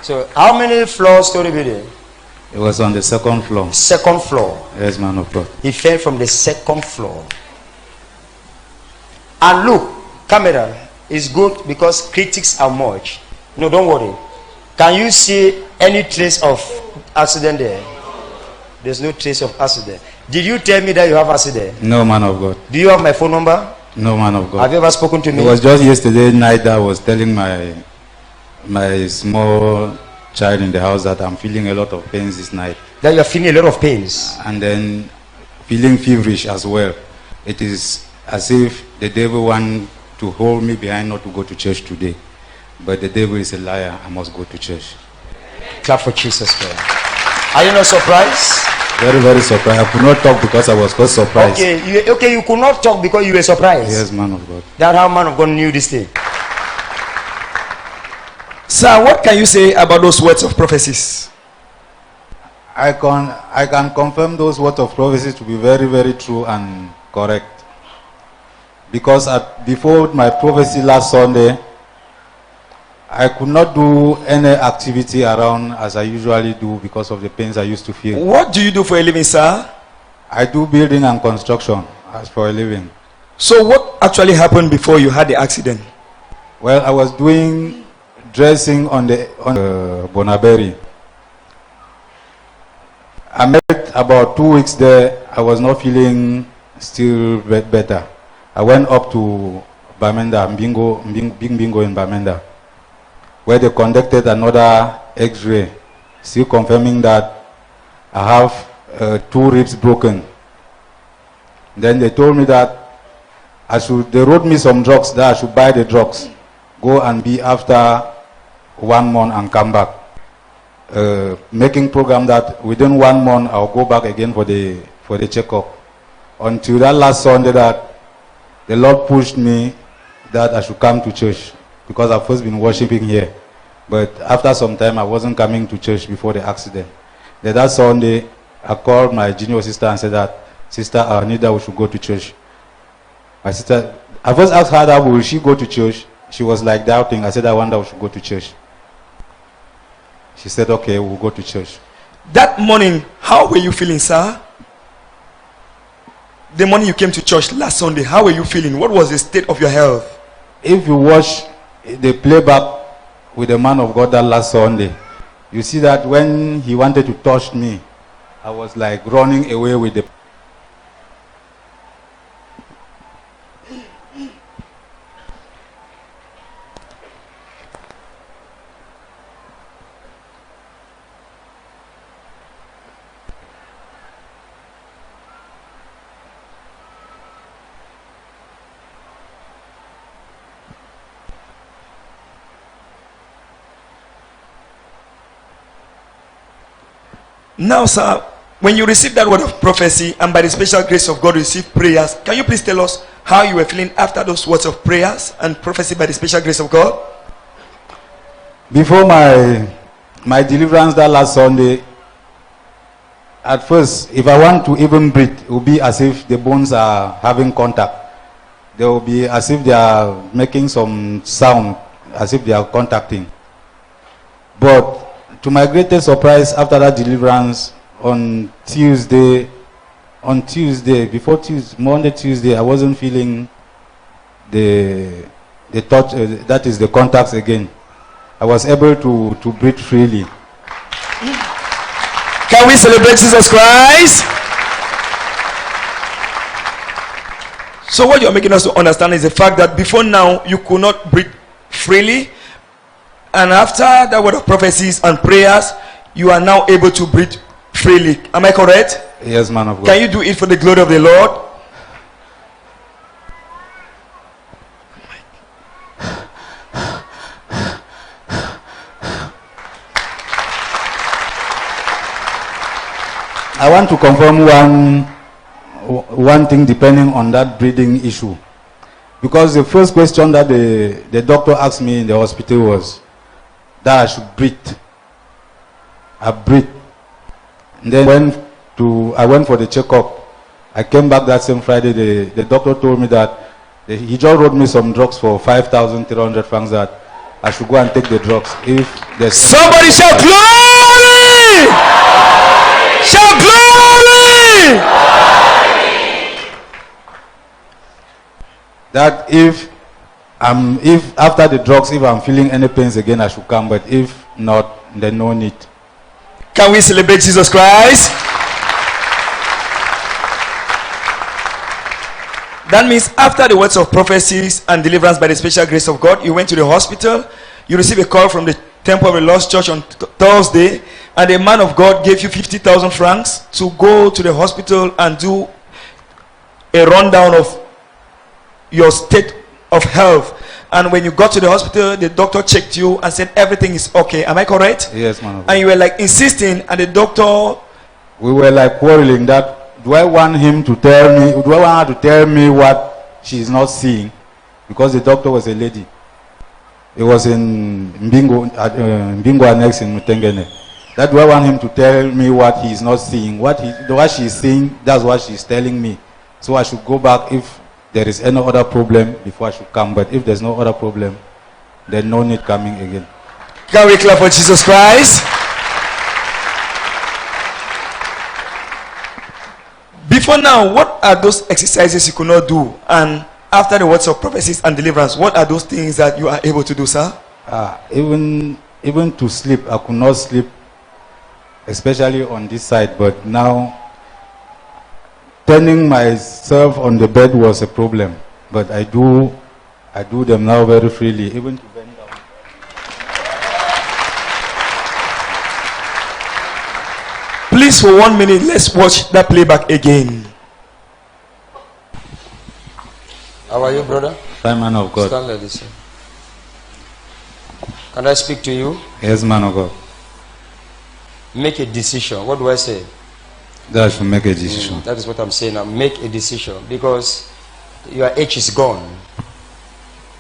So how many floors story building? It was on the second floor. Second floor. Yes, man of God. He fell from the second floor. And look, camera is good because critics are much. No, don't worry. Can you see any trace of accident there? There's no trace of accident. Did you tell me that you have accident? No, man of God. Do you have my phone number? No, man of God. Have you ever spoken to me? It was just yesterday night that I was telling my small child in the house that I'm feeling a lot of pains this night. That you are feeling a lot of pains. And then feeling feverish as well. It is as if the devil wants to hold me behind not to go to church today. But the devil is a liar. I must go to church. Clap for Jesus Christ. Are you not surprised? Very, very surprised. I could not talk because I was so surprised. Okay, you could not talk because you were surprised. Yes, man of God. That's how man of God knew this thing. Sir, what can you say about those words of prophecies? I can confirm those words of prophecy to be very, very true and correct. Because before my prophecy last Sunday, I could not do any activity around as I usually do because of the pains I used to feel. What do you do for a living, sir? I do building and construction as for a living. So what actually happened before you had the accident? Well, I was doing dressing on the Bonaberry. I met about 2 weeks there. I was not feeling still better. I went up to Bamenda, Bingo in Bamenda, where they conducted another X-ray, still confirming that I have 2 ribs broken. Then they told me that they wrote me some drugs, that I should buy the drugs, go and be after 1 month and come back. Making program that within 1 month I'll go back again for the checkup. Until that last Sunday that the Lord pushed me that I should come to church because I've first been worshiping here. But after some time I wasn't coming to church before the accident. Then that Sunday I called my junior sister and said that, "Sister, I need that we should go to church." My sister, I first asked her that will she go to church. She was like doubting. I said, "I wonder we should go to church." She said, "Okay, we'll go to church." That morning, how were you feeling, sir? The morning you came to church last Sunday, how were you feeling? What was the state of your health? If you watch the playback with the man of God that last Sunday, you see that when he wanted to touch me, I was like running away with the... Now, sir, when you received that word of prophecy and by the special grace of God received prayers, can you please tell us how you were feeling after those words of prayers and prophecy by the special grace of God? Before my deliverance that last Sunday, at first, if I want to even breathe, it will be as if the bones are having contact. They will be as if they are making some sound, as if they are contacting. But to my greatest surprise, after that deliverance on Tuesday, before Tuesday, Monday, Tuesday, I wasn't feeling the touch, that is the contacts again. I was able to breathe freely. Can we celebrate Jesus Christ? So what you're making us to understand is the fact that before now you could not breathe freely, and after that word of prophecies and prayers, you are now able to breathe freely. Am I correct? Yes, man of God. Can you do it for the glory of the Lord? I want to confirm one thing depending on that breathing issue. Because the first question that the doctor asked me in the hospital was that I should breathe. I breathed. And then I went for the checkup. I came back that same Friday. The doctor told me that he just wrote me some drugs for 5,300 francs that I should go and take the drugs. If there's Somebody shout glory! Shout glory! that if after the drugs, if I'm feeling any pains again, I should come. But if not, then no need. Can we celebrate Jesus Christ? That means after the words of prophecies and deliverance by the special grace of God, you went to the hospital, you received a call from the Temple of the Lost Church on Thursday, and a man of God gave you 50,000 francs to go to the hospital and do a rundown of your state of health. And when you got to the hospital, the doctor checked you and said everything is okay. Am I correct? Yes, man of God. And you were like insisting, and the doctor, We were like quarreling that do I want her to tell me what she's not seeing? Because the doctor was a lady. It was in Mbingo Annex in Mutengene. That do I want him to tell me what he's not seeing? What she's seeing, that's what she's telling me. So I should go back if there is any other problem before I should come. But if there's no other problem, then no need coming again. can we clap for Jesus Christ? Before now, what are those exercises you could not do? And after the words of prophecies and deliverance, what are those things that you are able to do, sir? Even to sleep, I could not sleep, especially on this side. But now, turning myself on the bed was a problem. But I do them now very freely, even to bend down. Please, for 1 minute, let's watch that playback again. How are you, brother? Fine, man of God. Stand like this. Can I speak to you? Yes, man of God. Make a decision. What do I say? That I should make a decision. That is what I'm saying now. Make a decision, because your age is gone.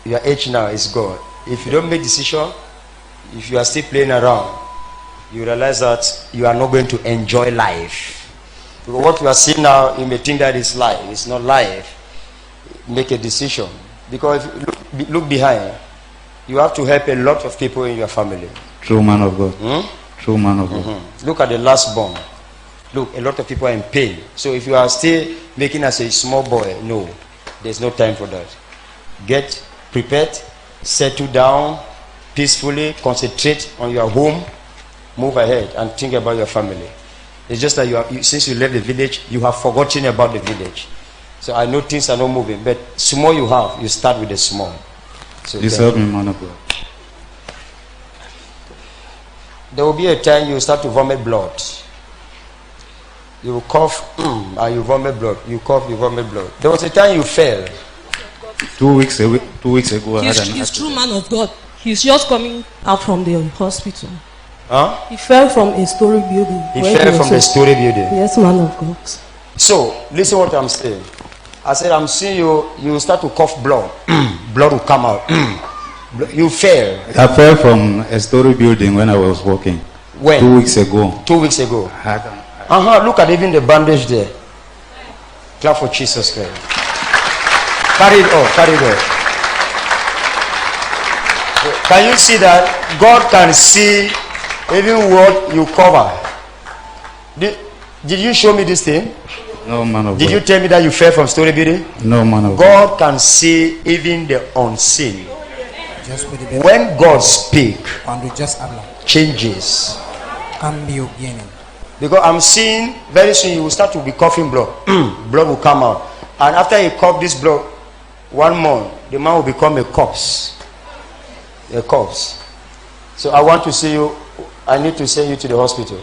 Your age now is gone. If you don't make decision, if you are still playing around, you realize that you are not going to enjoy life. Because what you are seeing now, you may think that is life. It's not life. Make a decision. Because if you look behind, you have to help a lot of people in your family. True, man of God. True, man of God. Look at the last born. Look, a lot of people are in pain. So if you are still making as a small boy, no, there's no time for that. Get prepared, settle down peacefully, concentrate on your home, move ahead and think about your family. It's just that since you left the village, you have forgotten about the village. So I know things are not moving, but small you have, you start with the small. So Please help me, man of God. there will be a time you start to vomit blood. You will cough and you vomit blood. You cough, you vomit blood. There was a time you fell. 2 weeks ago, I had an He's true man of God. He's just coming out from the hospital. Huh? He fell from a story building. He fell from the story building. Yes, man of God. So, listen what I'm saying. I said, I'm seeing you start to cough blood. Blood will come out. You fell. I fell from a story building when I was walking. When? 2 weeks ago. 2 weeks ago. I had an- Look at even the bandage there. Clap for Jesus Christ. Carry it off. Carry it off. Can you see that God can see even what you cover? Did you show me this thing? No, man of Did you God. tell me that you fell from story building? No, man of God. God can see even the unseen. Just put it When God speaks, cuando just habla, changes. cambio viene. Because I'm seeing very soon you will start to be coughing blood. Blood will come out. And after you cough this blood, 1 month, the man will become a corpse. A corpse. So I want to see you. I need to send you to the hospital.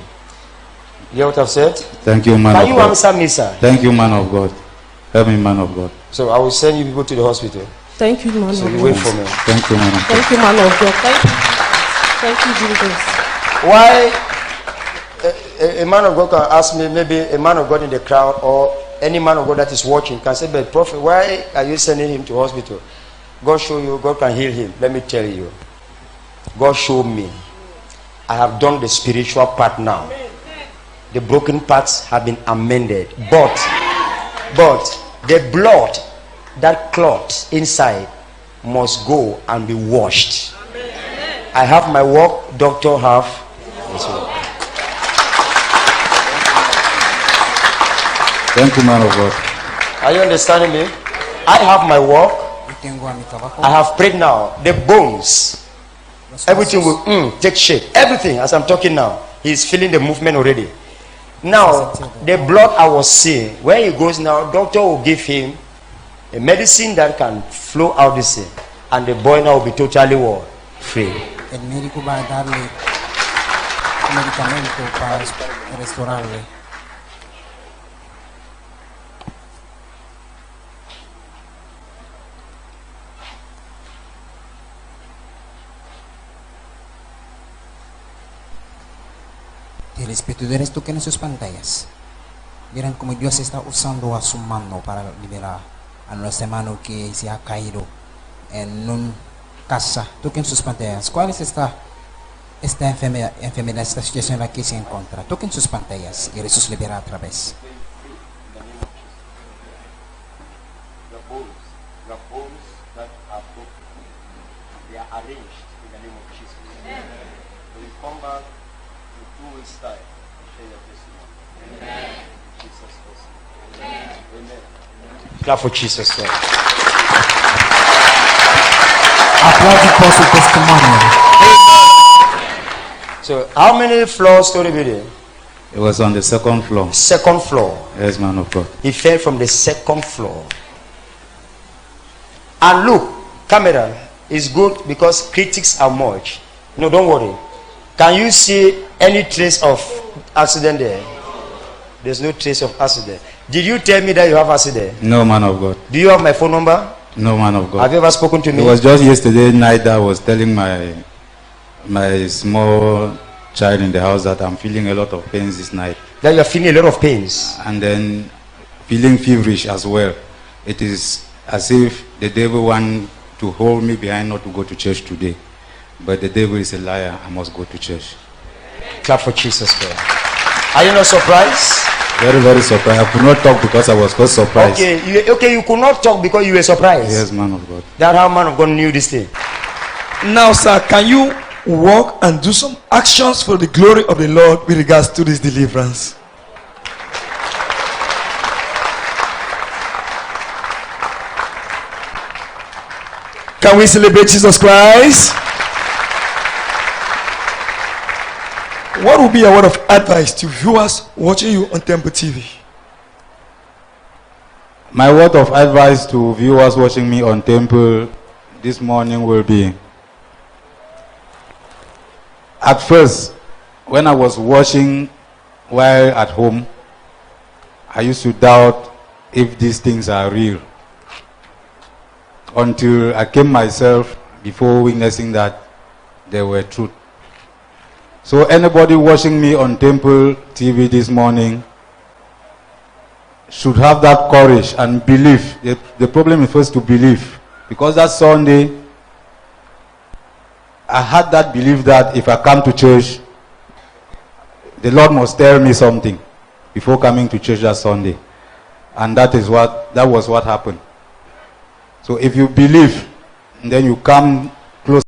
You hear what I've said? Thank you, man Can of you God. answer me, sir? Thank you, man of God. Help me, man of God. So I will send you people to the hospital. Thank you, man So of you God. wait for me. Thank you, man of God. Thank you, man of God. Thank you, Jesus. Why a man of God can ask me, maybe a man of God in the crowd or any man of God that is watching can say, but prophet, why are you sending him to hospital? God show you, God can heal him. Let me tell you. God showed me. I have done the spiritual part now. The broken parts have been amended. But the blood, that clot inside must go and be washed. I have my work, doctor have his work. Thank you, man of God. Are you understanding me? I have my work. Yo tengo a mi trabajo. I have prayed now. The bones, Los everything huesos, will take shape. Everything, as I'm talking now, he's feeling the movement already. Now, the blood I was seeing, where he goes now, doctor will give him a medicine that can flow out this thing, and the boy now will be totally what? Free. el médico va a darle un medicamento para restaurarle. Telespectadores, toquen sus pantallas. Miren cómo Dios está usando a su mano para liberar a nuestro hermano que se ha caído en una casa. Toquen sus pantallas. ¿Cuál es esta enfermedad, esta situación en la que se encuentra? Toquen sus pantallas y Jesús libera a través. The bones that are broken, they are arranged in the name of Jesus. When you come back in 2 weeks' time, share your testimony. Amen. Jesus Christ. Amen. Clap for Jesus Christ. Aplausos por su testimonio. So, how many floors story building? It was on the second floor. Second floor. Yes, man of God. He fell from the second floor. And look, camera is good because critics are much. No, don't worry. Can you see any trace of accident there? There's no trace of accident. Did you tell me that you have accident? No, man of God. Do you have my phone number? No, man of God. Have you ever spoken to me? It was just yesterday night that I was telling my small child in the house that I'm feeling a lot of pains this night. That you are feeling a lot of pains. And then feeling feverish as well. It is as if the devil wants to hold me behind not to go to church today. But the devil is a liar. I must go to church. Clap for Jesus Christ. Are you not surprised? Very, very surprised. I could not talk because I was so surprised. Okay, you could not talk because you were surprised. Yes, man of God. That's how man of God knew this thing. Now, sir, can you walk and do some actions for the glory of the Lord with regards to this deliverance? Can we celebrate Jesus Christ? What would be a word of advice to viewers watching you on Temple TV? My word of advice to viewers watching me on Temple this morning will be, at first, when I was watching while at home, I used to doubt if these things are real. Until I came myself before witnessing that they were truth. So anybody watching me on Temple TV this morning should have that courage and belief. The problem is first to believe. Because that Sunday, I had that belief that if I come to church, the Lord must tell me something before coming to church that Sunday. And that was what happened. So if you believe, then you come